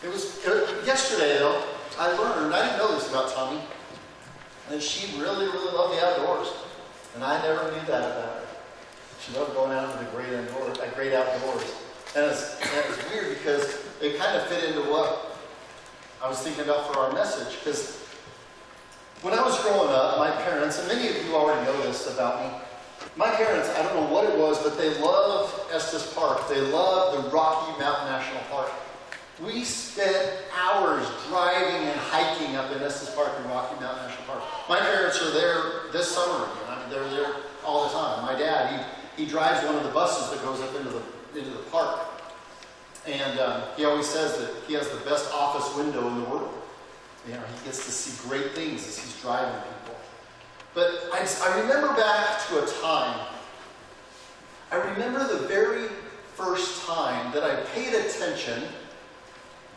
Yesterday, though, I learned, I didn't know this about Tommy, that she really, really loved the outdoors. And I never knew that about her. She loved going out into the great outdoors. And it was weird because it kind of fit into what I was thinking about for our message. Because when I was growing up, my parents, and many of you already know this about me, my parents, I don't know what it was, but they loved Estes Park. They loved the Rocky Mountain National Park. We spent hours driving and hiking up in Estes Park and Rocky Mountain National Park. My parents are there this summer again. I mean, they're there all the time. My dad, he drives one of the buses that goes up into the park. And he always says that he has the best office window in the world. You know, he gets to see great things as he's driving people. But I remember back to a time, I remember the very first time that I paid attention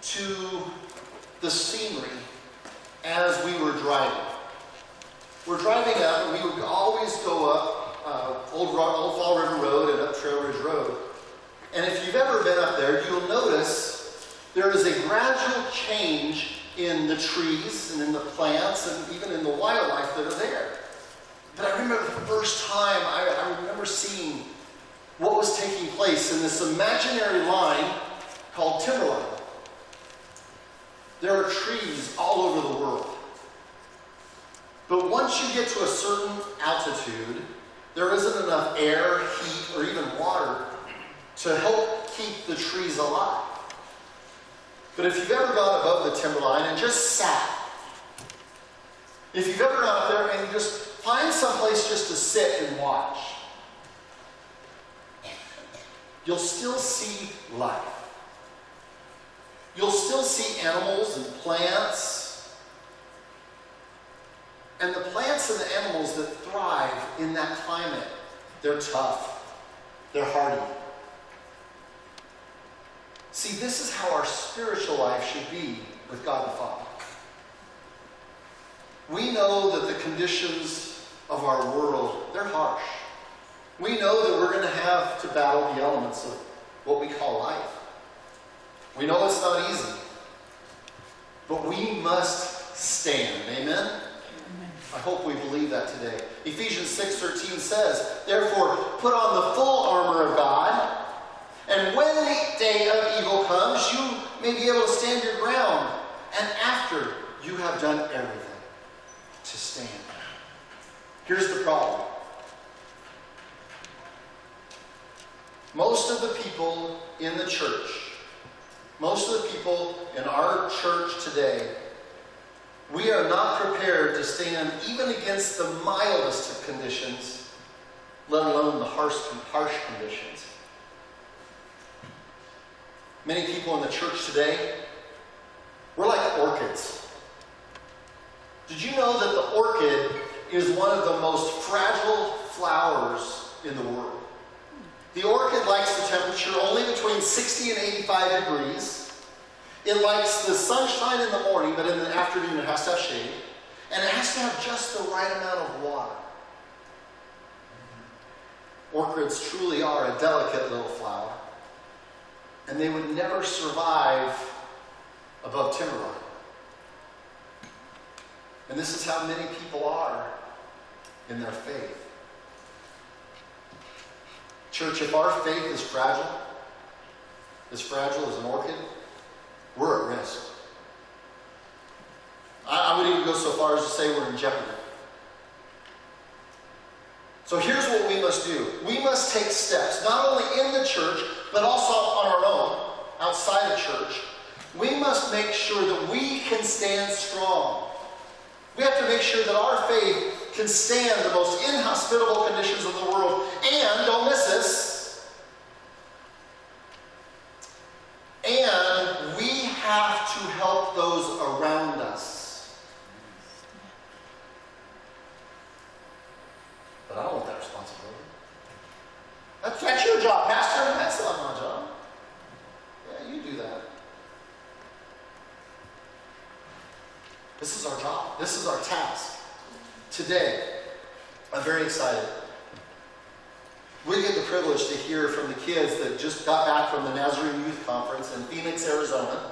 to the scenery as we were driving. We're driving up, and we would always go up Old Fall River Road and up Trail Ridge Road. And if you've ever been up there, you'll notice there is a gradual change in the trees and in the plants and even in the wildlife that are there. But I remember the first time I remember seeing what was taking place in this imaginary line called timberline. There are trees all over the world. But once you get to a certain altitude, there isn't enough air, heat, or even water to help keep the trees alive. But if you've ever gone above the timberline and just sat, if you've ever gone up there and just find someplace just to sit and watch, you'll still see life. You'll still see animals and plants. And the plants and the animals that thrive in that climate, they're tough. They're hardy. See, this is how our spiritual life should be with God the Father. We know that the conditions of our world, they're harsh. We know that we're going to have to battle the elements of what we call life. We know it's not easy. But we must stand. Amen? I hope we believe that today. Ephesians 6:13 says, "Therefore, put on the full armor of God, and when the day of evil comes, you may be able to stand your ground. And after you have done everything, to stand." Here's the problem. Most of the people in the church, most of the people in our church today, we are not prepared to stand even against the mildest of conditions, let alone the harsh conditions. Many people in the church today, we're like orchids. Did you know that the orchid is one of the most fragile flowers in the world? The orchid likes the temperature only between 60 and 85 degrees. It likes the sunshine in the morning, but in the afternoon it has to have shade. And it has to have just the right amount of water. Orchids truly are a delicate little flower. And they would never survive above timberline. And this is how many people are in their faith. Church, if our faith is fragile as an orchid, we're at risk. I would even go so far as to say we're in jeopardy. So here's what we must do. We must take steps, not only in the church, but also on our own, outside of church. We must make sure that we can stand strong. We have to make sure that our faith can stand the most inhospitable conditions of the world. And, don't miss this, and we have to help those around us. But I don't want that responsibility. That's your job, Pastor. That's not my job. Yeah, you do that. This is our job. This is our task. Today, I'm very excited. We get the privilege to hear from the kids that just got back from the Nazarene Youth Conference in Phoenix, Arizona.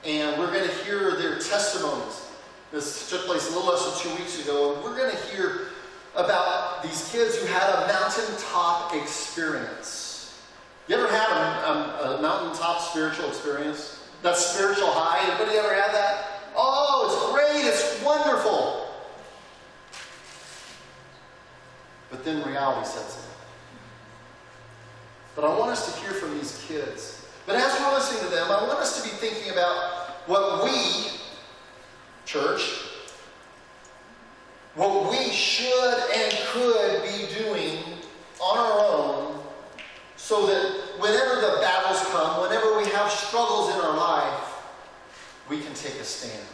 and we're going to hear their testimonies. This took place a little less than 2 weeks ago, and we're going to hear about these kids who had a mountaintop experience. You ever had a mountaintop spiritual experience? That spiritual high? Anybody ever had that? Oh, it's great, it's wonderful. But then reality sets in. But I want us to hear from these kids. But as we're listening to them, I want us to be thinking about what we, church, what we should and could be doing on our own so that whenever the battles come, whenever we have struggles in our life, we can take a stand.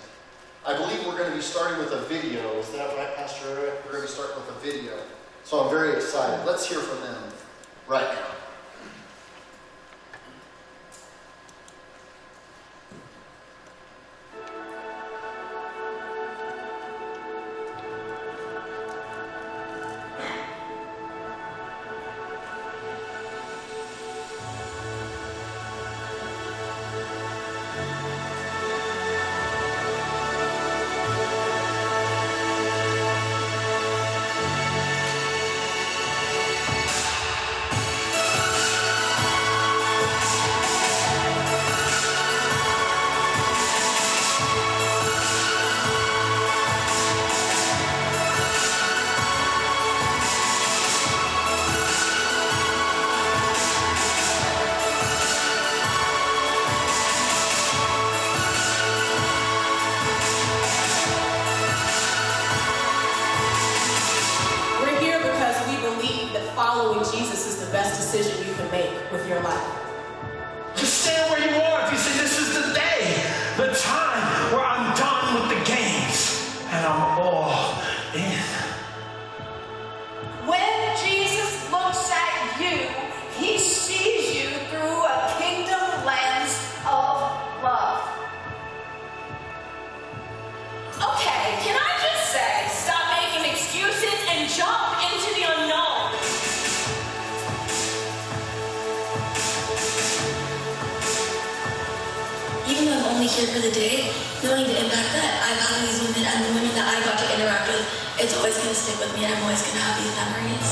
I believe we're going to be starting with a video. Is that right, Pastor Eric? We're going to be starting with a video. So I'm very excited. Let's hear from them right now. Here for the day, knowing the impact that I've had on these women and the women that I got to interact with, it's always going to stick with me and I'm always going to have these memories.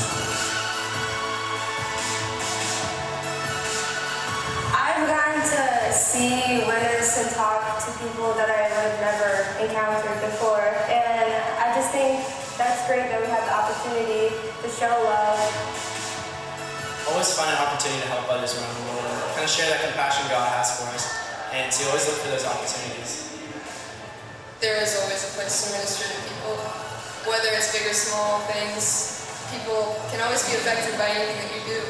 I've gotten to see, witness, and talk to people that I would have never encountered before, and I just think that's great that we have the opportunity to show love. Always find an opportunity to help others around the world and kind of share that compassion God has for us. And to always look for those opportunities. There is always a place to minister to people. Whether it's big or small things, people can always be affected by anything that you do.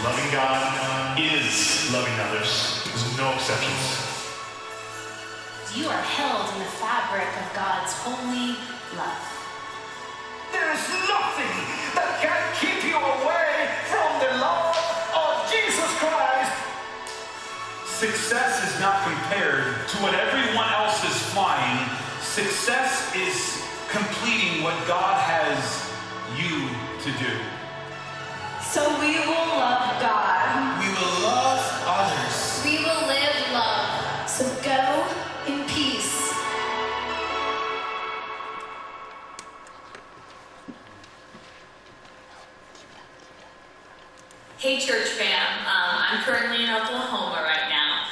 Loving God is loving others. There's no exceptions. You are held in the fabric of God's holy love. There is nothing that can keep you away from the love of Jesus Christ. Success is not compared to what everyone else is flying. Success is completing what God has you to do. So we will love God. We will love others. We will live love. So go in peace. Hey church fam, I'm currently in Oklahoma right now,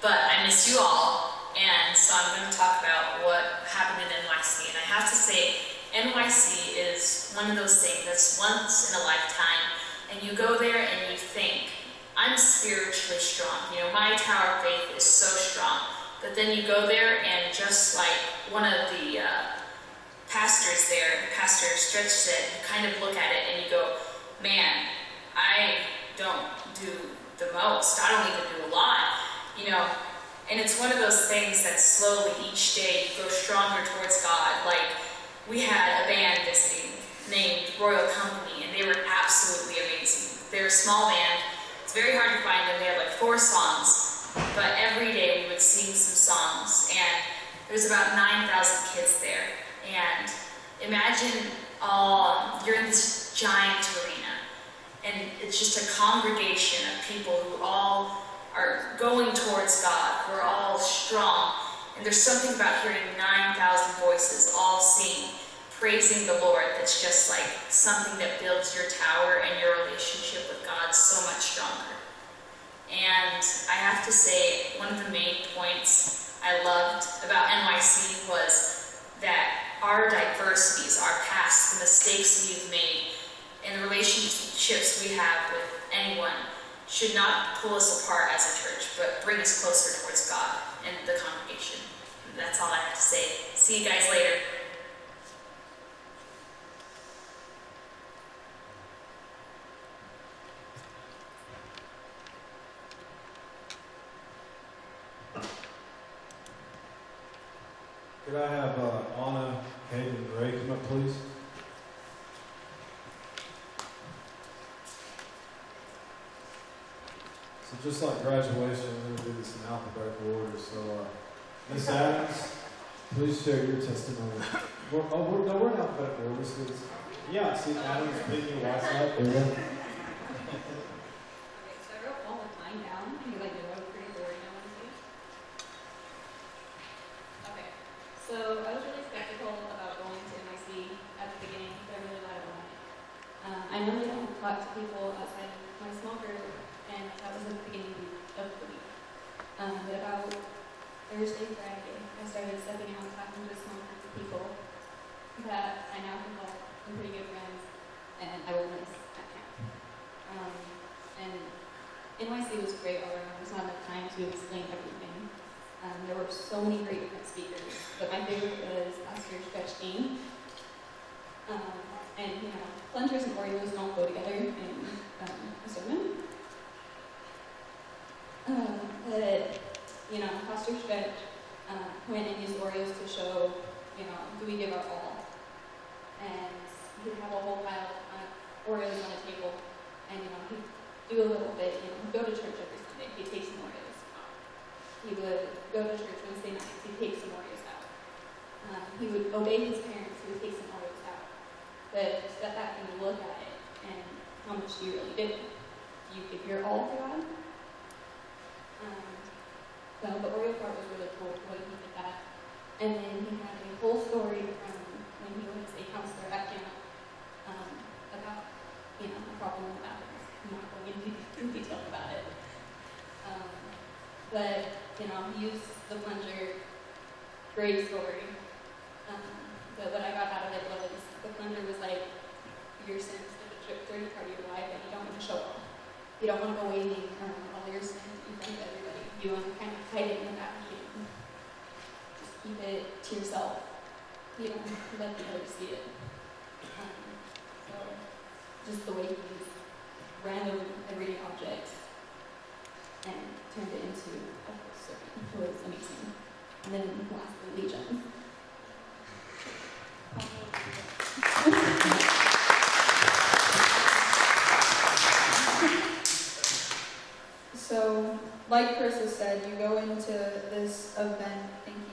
but I miss you all, and so I'm going to talk about what happened in NYC. And I have to say, NYC is one of those things that's once in a lifetime, and you go there and you think, I'm spiritually strong. You know, my tower of faith is so strong. But then you go there, and just like one of the pastors there, Pastor Stretch said, you kind of look at it and you go, man, I don't do the most. I don't even do a lot, you know. And it's one of those things that slowly each day you grow stronger towards God. Like, we had a band visiting named Royal Company, and they were absolutely amazing. They're a small band. It's very hard to find them. They have like 4 songs, but every day we would sing some songs, and there's about 9,000 kids there. And imagine you're in this giant arena, and it's just a congregation of people who all are going towards God, who are all strong. And there's something about hearing 9,000 voices all sing, praising the Lord, that's just like something that builds your tower and your relationship with God so much stronger. And I have to say, one of the main points I loved about NYC was that our diversities, our past, the mistakes we've made, and the relationships we have with anyone should not pull us apart as a church, but bring us closer towards God and the congregation. And that's all I have to say. See you guys later. Could I have Anna, Kate, and Ray come up, please? So just like graduation, we're going to do this in alphabetical order. So Miss Adams, please share your testimony. We're in alphabetical order. So yeah, see Adams being your white side. There we go. So I wrote all of mine down because I knew I was pretty boring. I wanted to. Okay. So I was really skeptical about going to NYC at the beginning, but I'm really glad I went. I normally don't talk to people outside my small group, and that was at the beginning of the week. But about Thursday, Friday, I started stepping out and talking to a small group of people that I now can call pretty good friends, and I will miss at camp. And NYC was great all around. There's not enough time to explain everything. There were so many great different speakers, but my favorite was Pastor Stretch Dean. And you know, plungers and Oreos don't go together in a sermon. But you know, Pastor Stretch went and used Oreos to show, you know, do we give our all? And he'd have a whole pile of Oreos on a table, and you know, he'd do a little bit. You know, he'd go to church every Sunday. He'd take some Oreos. He would go to church Wednesday nights. He'd take some Oreos out. He would obey his parents. He would take some Oreos out. But step back and look at it, and how much do you really do? Do you give your all to God? So the Oreo part was really cool, the way he did that. And then he had a whole story from when he was a counselor at camp about, you know, the problem with apples. I'm not going into detail about it. But, you know, he used the plunger, great story. But what I got out of it was the plunger was like your sins, the dirty part of your life that you don't want to show off. You don't want to go waving all your sins in front of everybody. You want to kind of hide it in the back of you. Just keep it to yourself. You don't let the others see it. So just the way he used random everyday objects and turned it into a whole sermon was amazing. And then lastly, Legion. So, like Chris has said, you go into this event thinking,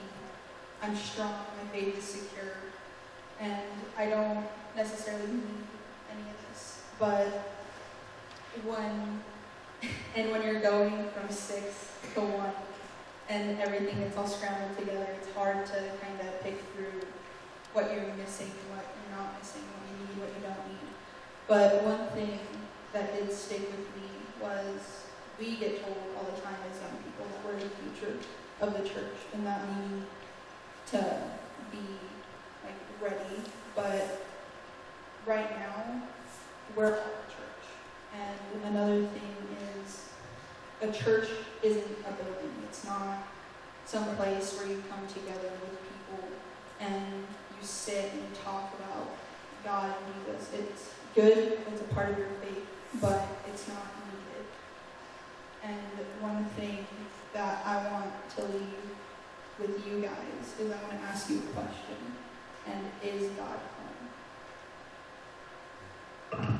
I'm strong, my faith is secure, and I don't necessarily need any of this. But when you're going from 6 to 1 and everything is all scrambled together, it's hard to kind of pick through what you're missing, what you're not missing, what you need, what you don't need. But one thing that did stick with me was we get told all the time as young people that we're the future of the church and that we need to be like ready. But right now, we're all the church. And another thing is a church isn't a building. It's not some place where you come together with people and you sit and talk about God and Jesus. It's good, it's a part of your faith, but it's not needed. And one thing that I want to leave with you guys is I want to ask you a question. And is God home?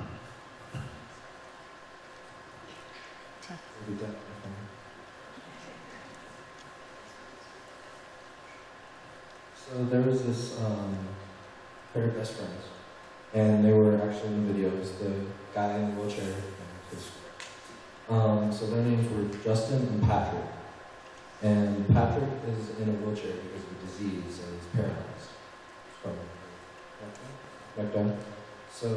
So there was this pair of best friends, and they were actually in the videos, the guy in the wheelchair. So their names were Justin and Patrick. And Patrick is in a wheelchair because of a disease and he's paralyzed from back down. So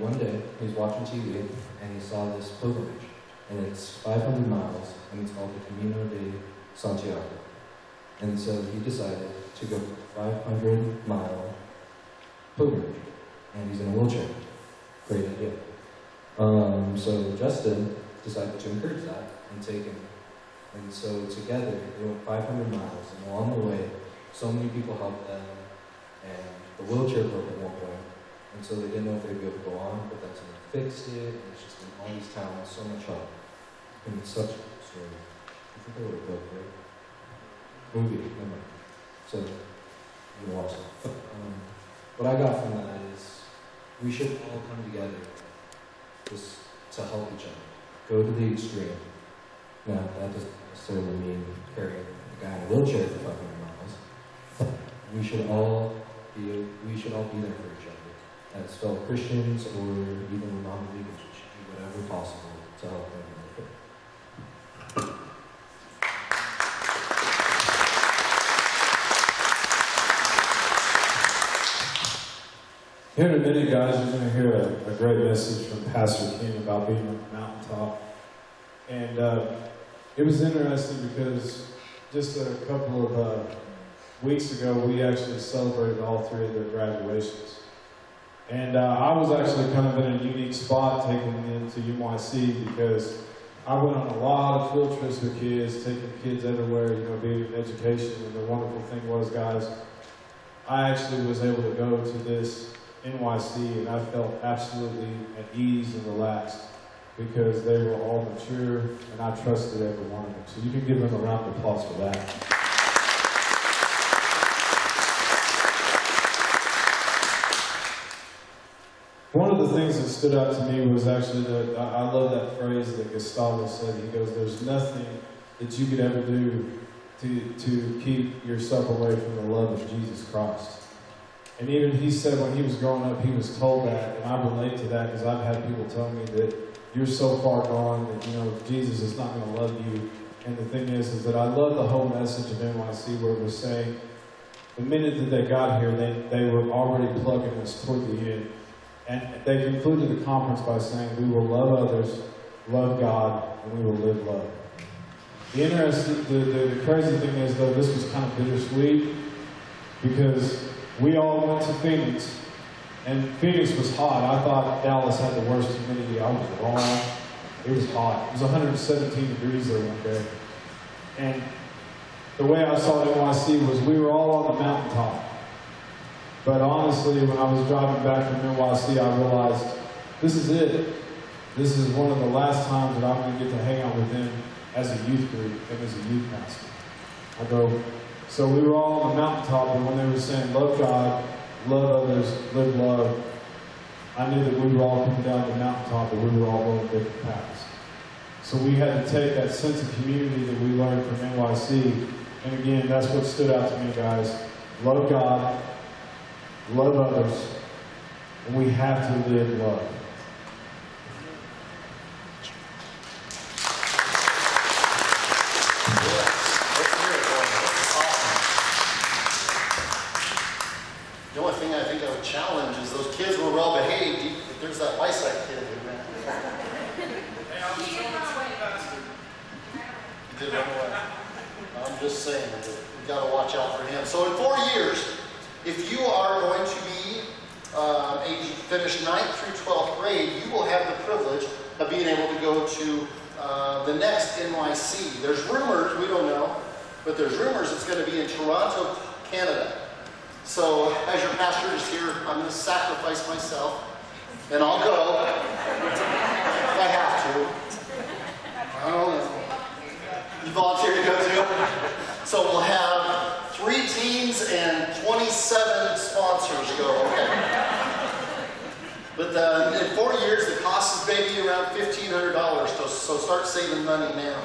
one day he's watching TV and he saw this pilgrimage, and it's 500 miles, and it's called the Camino de Santiago. And so he decided to go 500-mile pilgrimage, and he's in a wheelchair. Great idea. So Justin decided to encourage that and take him. And so together they went 500 miles, and along the way, so many people helped them, and the wheelchair broke at one point, and so they didn't know if they'd be able to go on, but then someone fixed it, and it's just in all these towns, so much help. And it's such a good story. I think they wrote a book, right? Movie, never mind. So, I'm gonna watch that. But, what I got from that is, we should all come together just to help each other. Go to the extreme. Now, that doesn't necessarily mean carrying a guy in a wheelchair for 500 miles. We should all be there for each other. As fellow Christians or even non-believers, we should do whatever possible to help them in their faith. Here in a minute, guys, you're going to hear a great message from Pastor King about being on the mountaintop. And it was interesting because just a couple of weeks ago, we actually celebrated all three of their graduations. And I was actually kind of in a unique spot taking them to UYC because I went on a lot of field trips with kids, taking kids everywhere, being in education. And the wonderful thing was, guys, I actually was able to go to this NYC, and I felt absolutely at ease and relaxed because they were all mature, and I trusted every one of them. So you can give them a round of applause for that. One of the things that stood out to me was actually that I love that phrase that Gustavo said. He goes, "There's nothing that you could ever do to keep yourself away from the love of Jesus Christ." And even he said when he was growing up, he was told that, and I relate to that because I've had people tell me that you're so far gone that, Jesus is not going to love you. And the thing is that I love the whole message of NYC where it was saying the minute that they got here, they were already plugging us toward the end. And they concluded the conference by saying, we will love others, love God, and we will live love. The crazy thing is, though, this was kind of bittersweet because we all went to Phoenix, and Phoenix was hot. I thought Dallas had the worst humidity. I was wrong. It was hot. It was 117 degrees there one day. And the way I saw NYC was we were all on the mountaintop. But honestly, when I was driving back from NYC, I realized this is it. This is one of the last times that I'm going to get to hang out with them as a youth group and as a youth pastor. So we were all on the mountaintop, and when they were saying, love God, love others, live love, I knew that we were all coming down the mountaintop, and we were all going different paths. So we had to take that sense of community that we learned from NYC, and again, that's what stood out to me, guys. Love God, love others, and we have to live love. The only thing I think I would challenge is those kids were well behaved. There's that bicycle kid who ran. He did run away. I'm just saying that we've got to watch out for him. So in 4 years, if you are going to be finish 9th through 12th grade, you will have the privilege of being able to go to the next NYC. There's rumors, we don't know, But there's rumors it's going to be in Toronto, Canada. So as your pastor is here, I'm going to sacrifice myself, and I'll go if I have to. I don't know. You volunteer to go too? So we'll have 3 teams and 27 sponsors go. Okay. But in 4 years, the cost is maybe around $1,500. So start saving money now.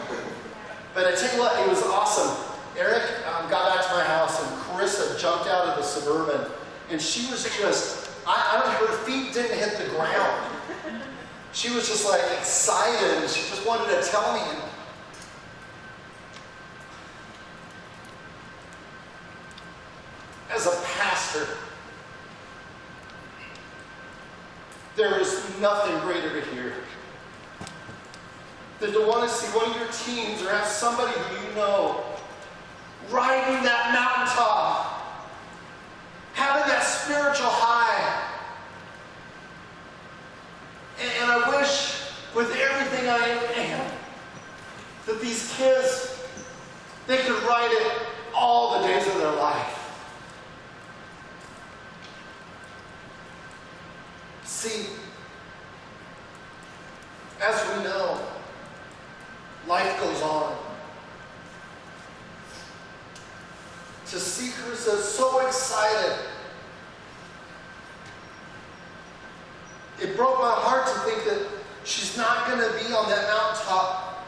But I tell you what, it was awesome. Eric got back to my house, and Carissa jumped out of the Suburban, and she was just, her feet didn't hit the ground. She was just like excited, and she just wanted to tell me. And as a pastor, there is nothing greater to hear than to want to see one of your teams or have somebody who you know riding that mountaintop, having that spiritual high. And I wish with everything I am that these kids, they could ride it all the days of their life. See, as we know, life goes on. To see Carissa so excited, it broke my heart to think that she's not going to be on that mountaintop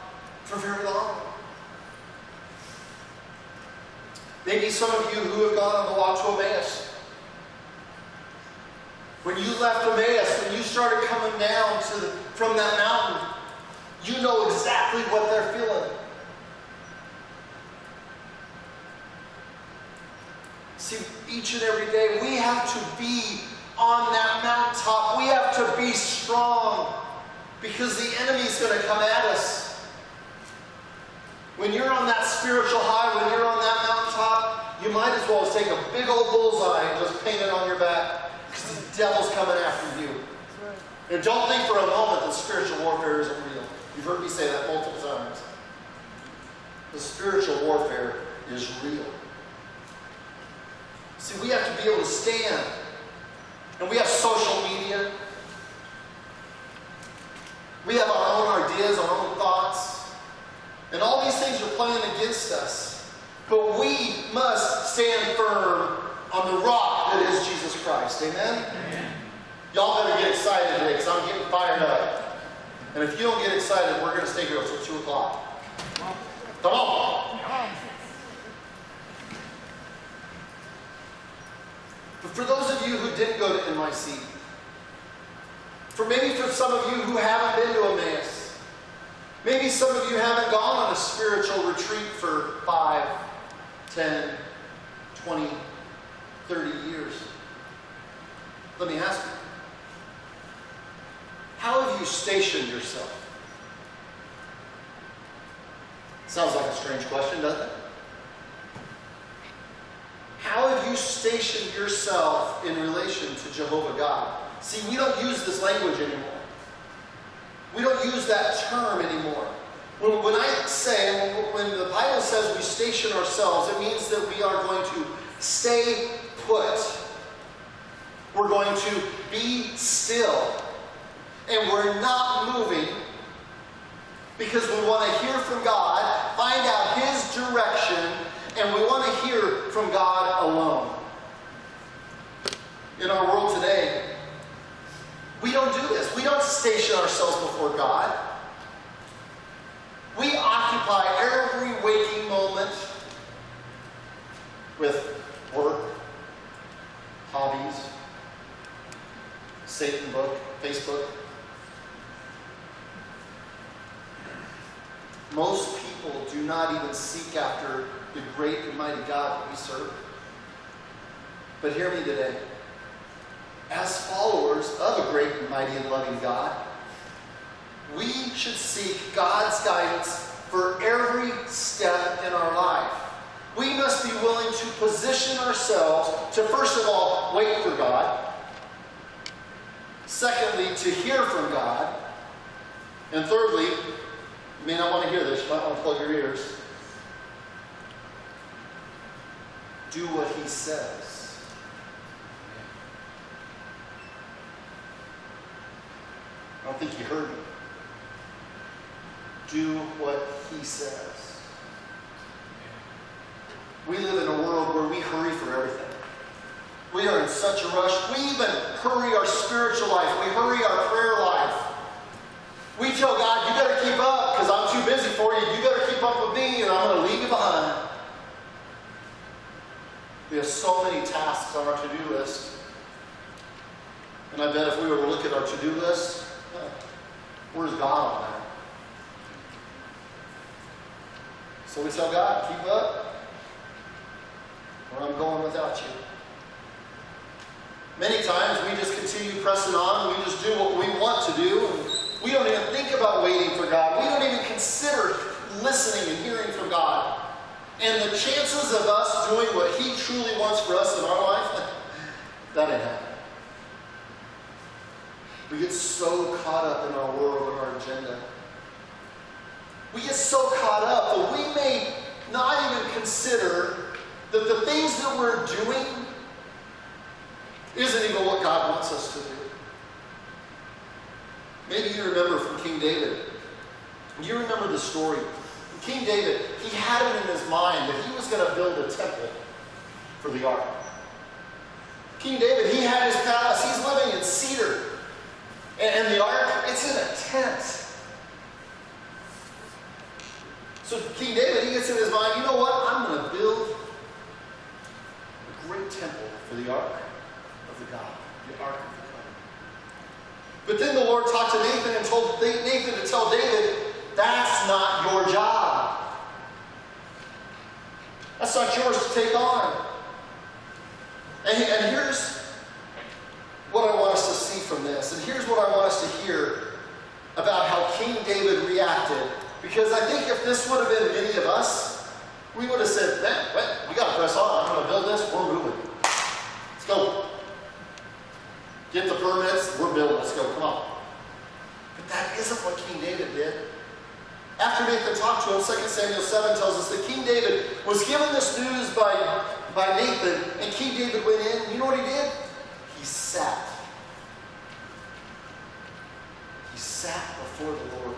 for very long. Maybe some of you who have gone on the walk to Emmaus, when you left Emmaus, when you started coming down from that mountain, you know exactly what they're feeling. See, each and every day we have to be on that mountaintop. We have to be strong because the enemy's going to come at us. When you're on that spiritual high, when you're on that mountaintop, you might as well take a big old bullseye and just paint it on your back because the devil's coming after you. And don't think for a moment that spiritual warfare isn't real. You've heard me say that multiple times. The spiritual warfare is real. See, we have to be able to stand. And we have social media. We have our own ideas, our own thoughts. And all these things are playing against us. But we must stand firm on the rock that is Jesus Christ. Amen? Amen. Y'all better get excited today because I'm getting fired up. And if you don't get excited, we're going to stay here until 2 o'clock. Come on. But for those of you who didn't go to NYC, maybe for some of you who haven't been to Emmaus, maybe some of you haven't gone on a spiritual retreat for 5, 10, 20, 30 years. Let me ask you, how have you stationed yourself? Sounds like a strange question, doesn't it? How have you stationed yourself in relation to Jehovah God? See, we don't use this language anymore. We don't use that term anymore. When the Bible says we station ourselves, it means that we are going to stay put. We're going to be still. And we're not moving because we want to hear from God, find out His direction, and we want to hear from God alone. In our world today, we don't do this. We don't station ourselves before God. We occupy every waking moment with work, hobbies, Satan book, Facebook. Most people do not even seek after the great and mighty God that we serve. But hear me today. As followers of a great and mighty and loving God, we should seek God's guidance for every step in our life. We must be willing to position ourselves to, first of all, wait for God. Secondly, to hear from God. And thirdly, you may not want to hear this, you might want to plug your ears. do what he says. I don't think you heard me. Do what he says. We live in a world where we hurry for everything. We are in such a rush. We even hurry our spiritual life. We hurry our prayer life. We tell God, you better keep up because I'm too busy for you. You better keep up with me and I'm going to leave you behind. We have so many tasks on our to-do list. And I bet if we were to look at our to-do list, where's God on that? So we tell God, keep up, or I'm going without you. Many times we just continue pressing on. We just do what we want to do. And we don't even think about waiting for God. We don't even consider listening and hearing from God. And the chances of us doing what he truly wants for us in our life, that ain't happening. We get so caught up in our world and our agenda. We get so caught up that we may not even consider that the things that we're doing isn't even what God wants us to do. Maybe you remember from King David. You remember the story. King David, he had it in his mind that he was going to build a temple for the ark. King David, he had his palace. He's living in cedar. And the ark, it's in a tent. So King David, he gets in his mind, you know what? I'm going to build a great temple for the ark of the God, the ark of the covenant. But then the Lord talked to Nathan and told Nathan to tell David, that's not your job. That's not yours to take on. And here's what I want us to see from this. And here's what I want us to hear about how King David reacted. Because I think if this would have been many of us, we would have said, we got to press on. I'm going to build this. We're moving. Let's go. Get the permits. We're building. Let's go. Come on. But that isn't what King David did. After Nathan talked to him, 2 Samuel 7 tells us that King David was given this news by Nathan, and King David went in. You know what he did? He sat. He sat before the Lord.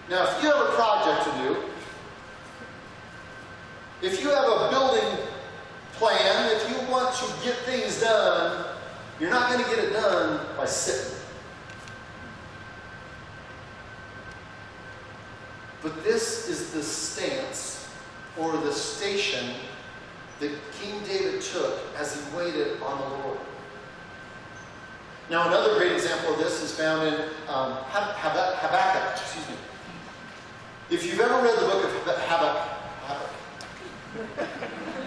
Now, if you have a project to do, if you have a building plan, if you want to get things done, you're not going to get it done by sitting. But this is the stance or the station that King David took as he waited on the Lord. Now, another great example of this is found in Habakkuk. Excuse me. If you've ever read the book of Habakkuk,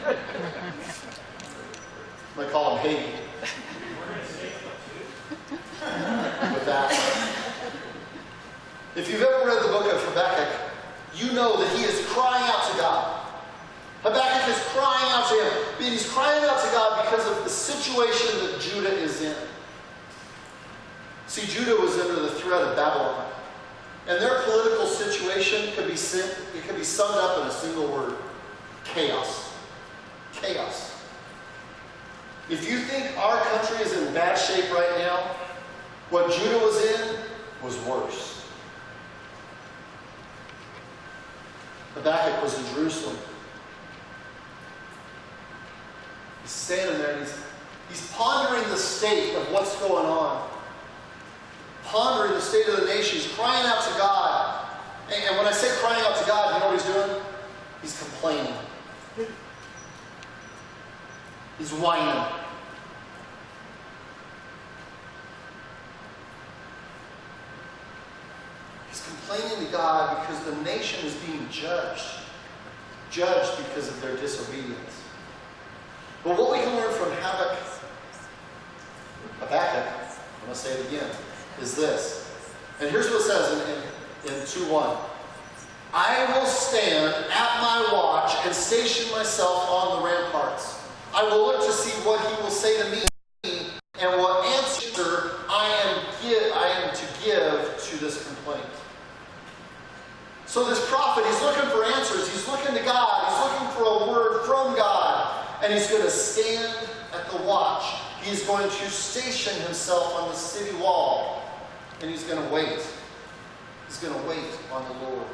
I might call him Haiti. With that. If you've ever read the book of Habakkuk, you know that he is crying out to God. Habakkuk is crying out to him. And he's crying out to God because of the situation that Judah is in. See, Judah was under the threat of Babylon. And their political situation could be summed up in a single word. Chaos. Chaos. If you think our country is in bad shape right now, what Judah was in was worse. Habakkuk was in Jerusalem. He's standing there and he's pondering the state of what's going on. Pondering the state of the nation. He's crying out to God. And when I say crying out to God, you know what he's doing? He's complaining. He's whining. He's complaining to God because the nation is being judged. Judged because of their disobedience. But what we can learn from Habakkuk, I'm going to say it again, is this. And here's what it says in 2:1. I will stand at my watch and station myself on the ramparts. I will look to see what he will say to me and what answer I am to give to this complaint. So this prophet, he's looking for answers. He's looking to God. He's looking for a word from God. and he's going to stand at the watch. He's going to station himself on the city wall, and he's going to wait. He's going to wait on the Lord.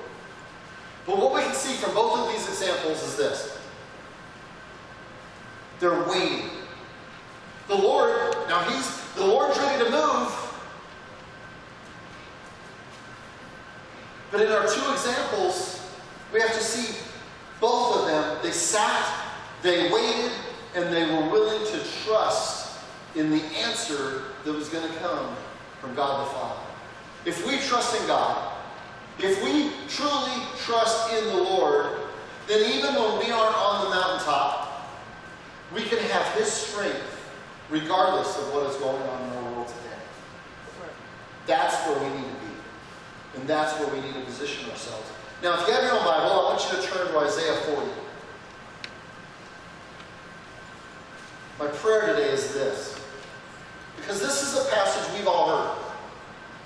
But what we can see from both of these examples is this. They're waiting. The Lord's ready to move. But in our two examples, we have to see both of them. They sat, they waited, and they were willing to trust in the answer that was going to come from God the Father. If we trust in God, if we truly trust in the Lord, then even when we aren't on the mountaintop, we can have His strength regardless of what is going on in our world today. That's where we need to be. And that's where we need to position ourselves. Now, if you have your own Bible, I want you to turn to Isaiah 40. My prayer today is this. Because this is a passage we've all heard.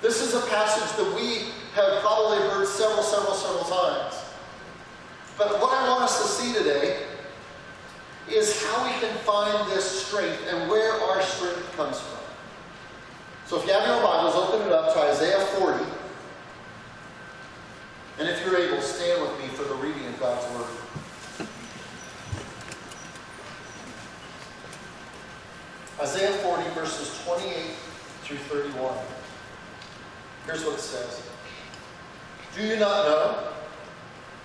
This is a passage that we have probably heard several times. But what I want us to see today is how we can find this strength and where our strength comes from. So if you have your own Bibles, open it up to Isaiah 40. And if you're able, stand with me for the reading of God's Word. Isaiah 40, verses 28 through 31. Here's what it says. Do you not know?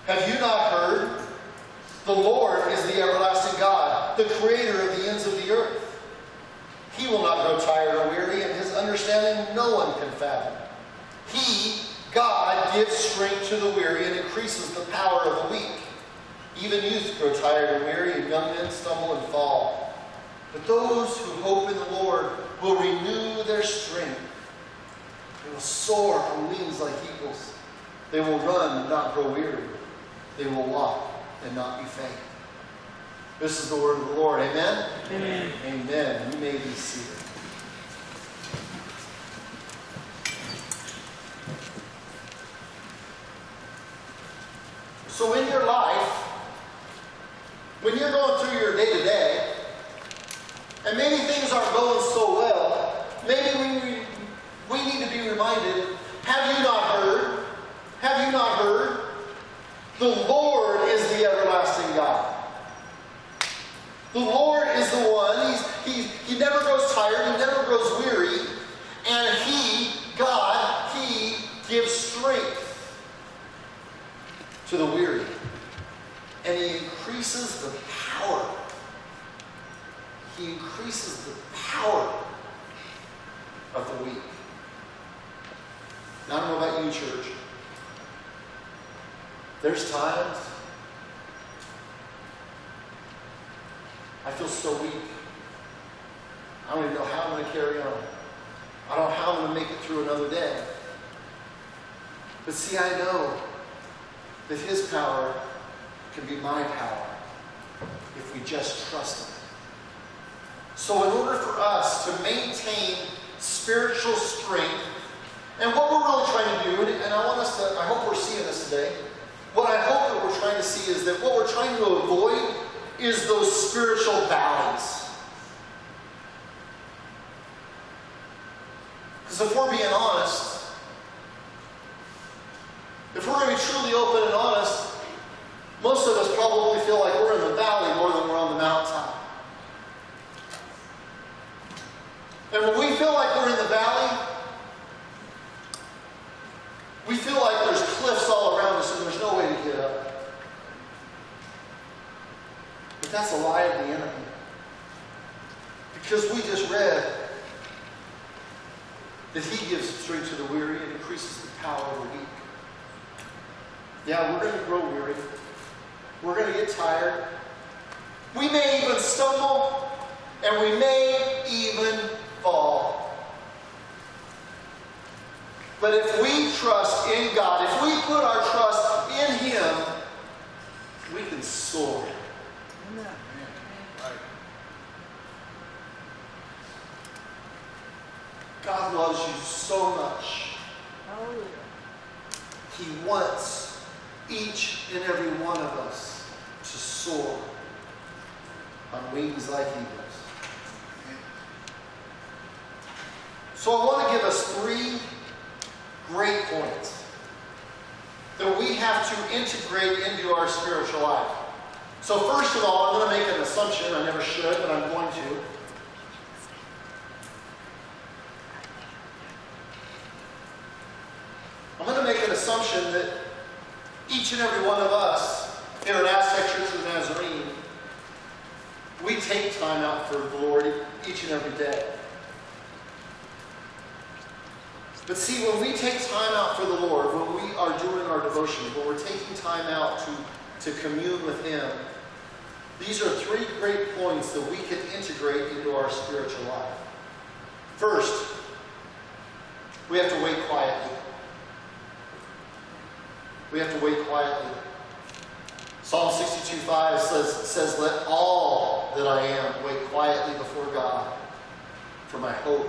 Have you not heard? The Lord is the everlasting God, the creator of the ends of the earth. He will not grow tired or weary, and His understanding no one can fathom. He, God, gives strength to the weary and increases the power of the weak. Even youth grow tired and weary, and young men stumble and fall. But those who hope in the Lord will renew their strength. They will soar on wings like eagles. They will run and not grow weary. They will walk and not be faint. This is the word of the Lord. Amen? Amen. Amen. You may be seated. So in your life, when you're going through your day-to-day, and maybe things aren't going so well, maybe we need to be reminded, have you not heard? Have you not heard? The Lord is the everlasting God. The Lord is the one. He never grows tired. He never grows weary. And He, God, He gives strength to the weary. And He increases the power. He increases the power of the weak. Now, I don't know about you, church. There's times I feel so weak. I don't even know how I'm going to carry on. I don't know how I'm going to make it through another day. But see, I know that His power can be my power if we just trust Him. So in order for us to maintain spiritual strength, and what we're really trying to do, and I hope we're seeing this today, what I hope that we're trying to see is that what we're trying to avoid is those spiritual valleys. Because if we're being honest, if we're going to be truly open and honest, most of us probably feel like we're in the valley more than we're on the mountaintop. And when we feel like we're in the valley, we feel like there's cliffs all around us and there's no way to get up. But that's a lie of the enemy. Because we just read that He gives strength to the weary and increases the power of the weak. Yeah, we're going to grow weary. We're going to get tired. We may even stumble, and we may even fall. But if we trust in God, if we put our trust in Him, we can soar. Amen. Right. God loves you so much. Hallelujah. He wants each and every one of us to soar. on wings like eagles. So I want to give us 3 great points that we have to integrate into our spiritual life. So first of all, I'm going to make an assumption. I never should, but I'm going to. I'm going to make an assumption that each and every one of us here at Aztec Church of the Nazarene, we take time out for the Lord each and every day. But see, when we take time out for the Lord, when we are doing our devotions, when we're taking time out to commune with Him, these are 3 great points that we can integrate into our spiritual life. First, we have to wait quietly. We have to wait quietly. Psalm 62:5 says, "Let all that I am wait quietly before God, for my hope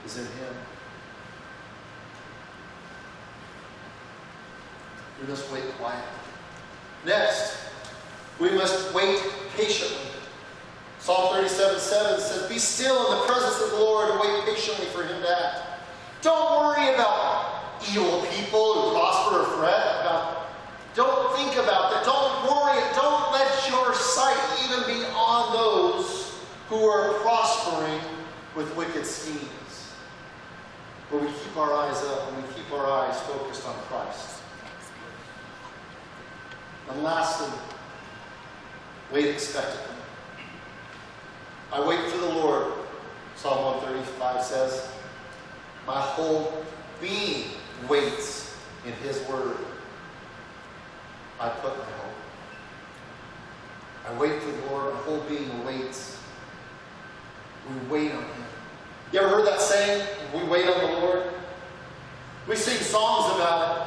is in Him." We must wait quietly. Next, we must wait patiently. Psalm 37:7 says, "Be still in the presence of the Lord and wait patiently for Him to act." Don't worry about evil people who prosper or fret. Don't think about that. Don't worry. Don't let your sight even be on those who are prospering with wicked schemes. But we keep our eyes up and we keep our eyes focused on Christ. And lastly, wait expectantly. I wait for the Lord, Psalm 135 says. My whole being waits in His word. I put my hope. I wait for the Lord, my whole being waits. We wait on Him. You ever heard that saying, we wait on the Lord? We sing songs about it.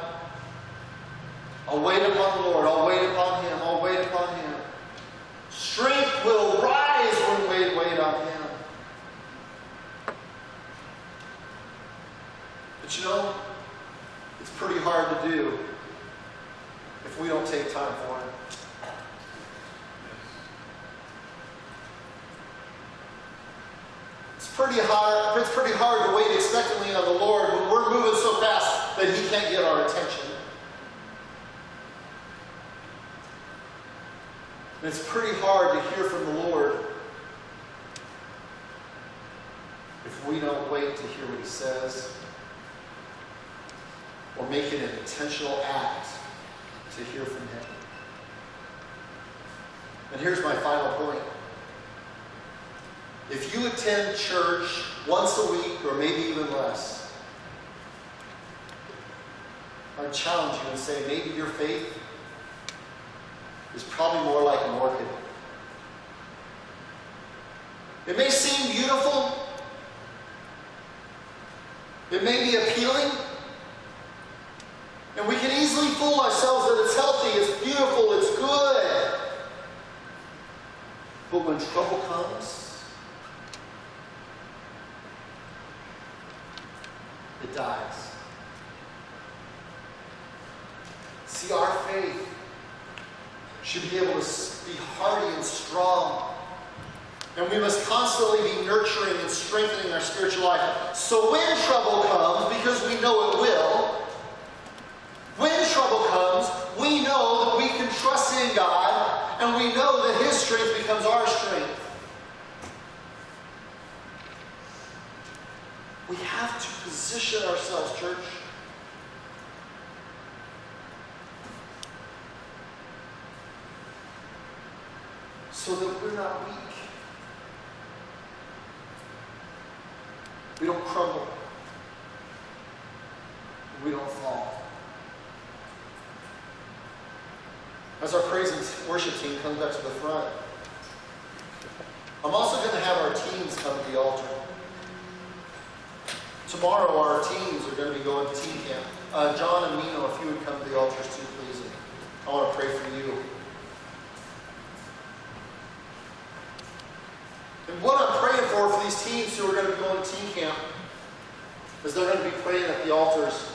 I'll wait upon the Lord, I'll wait upon Him, I'll wait upon Him. Strength will rise when we wait on Him. But you know, it's pretty hard to do if we don't take time for it. It's pretty hard to wait expectantly on the Lord when we're moving so fast that He can't get our attention. And it's pretty hard to hear from the Lord if we don't wait to hear what He says or make it an intentional act to hear from Him. And here's my final point. If you attend church once a week or maybe even less, I would challenge you and say maybe your faith is probably more like an orchid. It may seem beautiful. It may be appealing. And we can easily fool ourselves that it's healthy, it's beautiful, it's good. But when trouble comes, it dies. See, our faith should be able to be hearty and strong. And we must constantly be nurturing and strengthening our spiritual life. So when trouble comes, because we know it will, when trouble comes, we know that we can trust in God, and we know that His strength becomes our strength. We have to position ourselves, church, so that we're not weak. We don't crumble. We don't fall. As our praise and worship team comes up to the front, I'm also going to have our teens come to the altar. Tomorrow our teens are going to be going to teen camp. John and Mino, if you would come to the altars too, please. I want to pray for you. And what I'm praying for these teens who are going to be going to teen camp is they're going to be praying at the altars.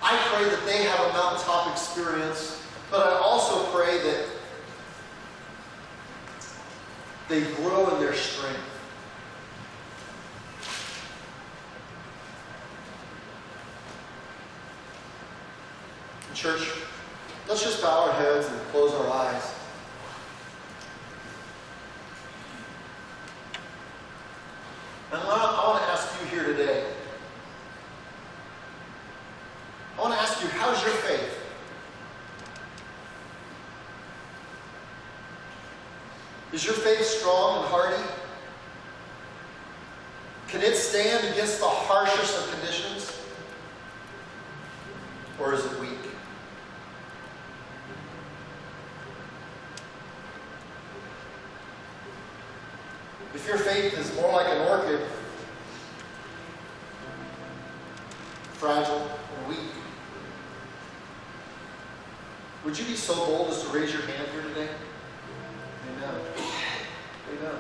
I pray that they have a mountaintop experience, but I also pray that they grow in their strength. Church, let's just bow our heads and close our eyes. And I want to ask you here today, I want to ask you, how's your faith? Is your faith strong and hardy? Can it stand against the harshest of conditions? Or is it weak? If your faith is more like an orchid, fragile and weak, would you be so bold as to raise your hand here today? Amen. Amen.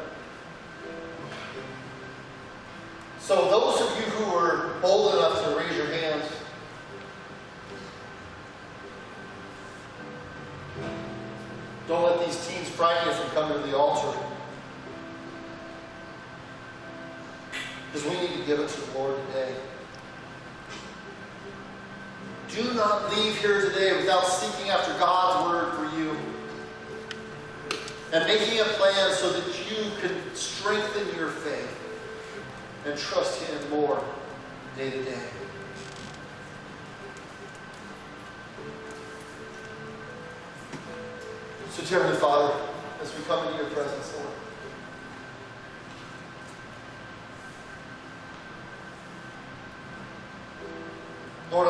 So those of you who are bold enough to raise your hands, don't let these teens frighten you from coming to the altar. Because we need to give it to the Lord today. Do not leave here today without seeking after God's word for you and making a plan so that you can strengthen your faith and trust Him more day to day. So, dear Heavenly Father, as we come into your presence, Lord, Lord,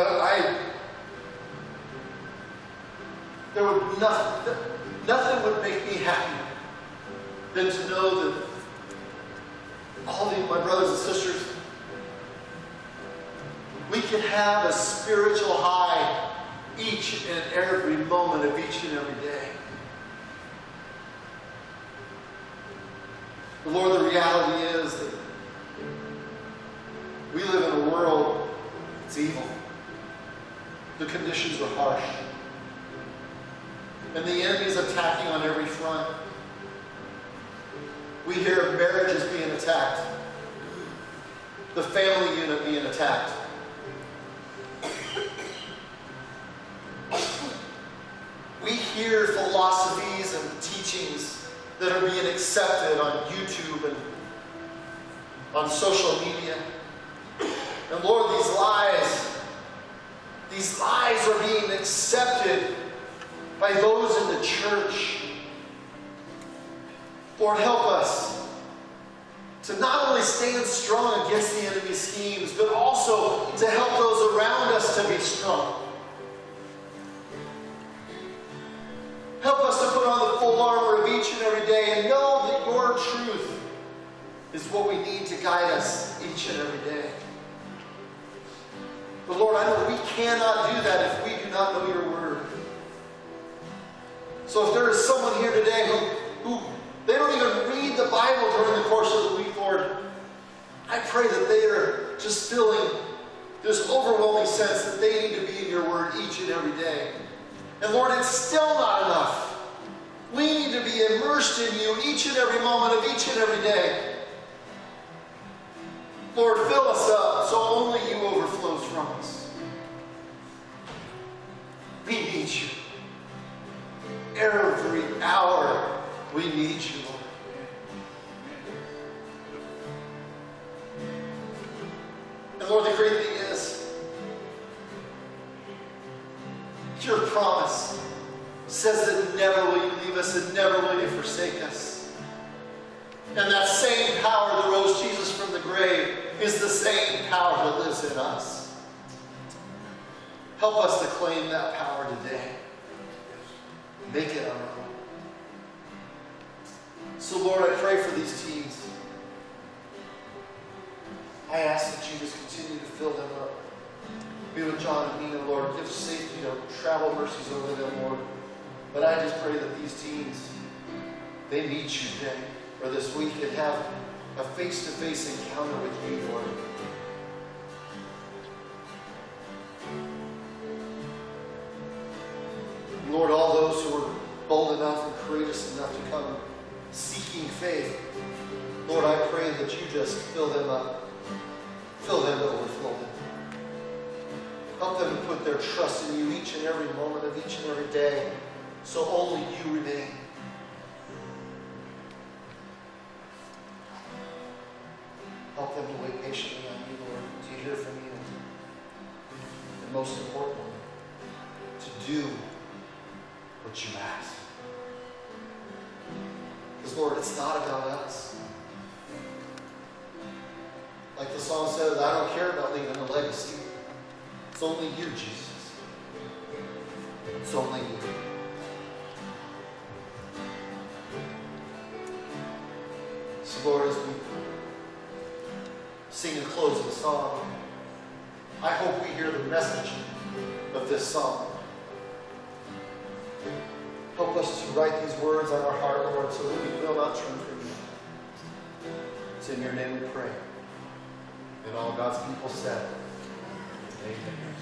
there would nothing would make me happier than to know that all of my brothers and sisters, we can have a spiritual high each and every moment of each and every day. But Lord, the reality is that we live in a world that's evil. The conditions are harsh. And the enemy is attacking on every front. We hear of marriages being attacked. The family unit being attacked. We hear philosophies and teachings that are being accepted on YouTube and on social media. And Lord, these lies are being accepted by those in the church. Lord, help us to not only stand strong against the enemy's schemes, but also to help those around us to be strong. Help us to put on the full armor of each and every day and know that your truth is what we need to guide us each and every day. But Lord, I know we cannot do that if we do not know your word. So if there is someone here today who they don't even read the Bible during the course of the week, Lord, I pray that they are just feeling this overwhelming sense that they need to be in your word each and every day. And Lord, it's still not enough. We need to be immersed in you each and every moment of each and every day. Lord, fill us up so only you overflows from us. We need you. Every hour we need you, Lord. And Lord, the great thing is, your promise says that never will you leave us and never will you forsake us. And that same power that rose Jesus from the grave is the same power that lives in us. Help us to claim that power today. Make it our own. So Lord, I pray for these teens. I ask that you just continue to fill them up. Be with John and Nina, Lord. Give safety, travel mercies over them, Lord. But I just pray that these teens, they meet you today or this week and have a face-to-face encounter with you, Lord. Lord, all those who are bold enough and courageous enough to come seeking faith. Lord, I pray that you just fill them up. Fill them to overflowing. Help them to put their trust in you each and every moment of each and every day, so only you remain. Help them to wait patiently on you, Lord, to hear from you. And most importantly, to do what you ask. Because, Lord, it's not about us. Like the song says, I don't care about leaving a legacy. It's only you, Jesus. It's only you. So, Lord, as we sing a closing song, I hope we hear the message of this song. Help us to write these words on our heart, Lord, so that we will not turn from you. It's in your name we pray. And all God's people said, amen.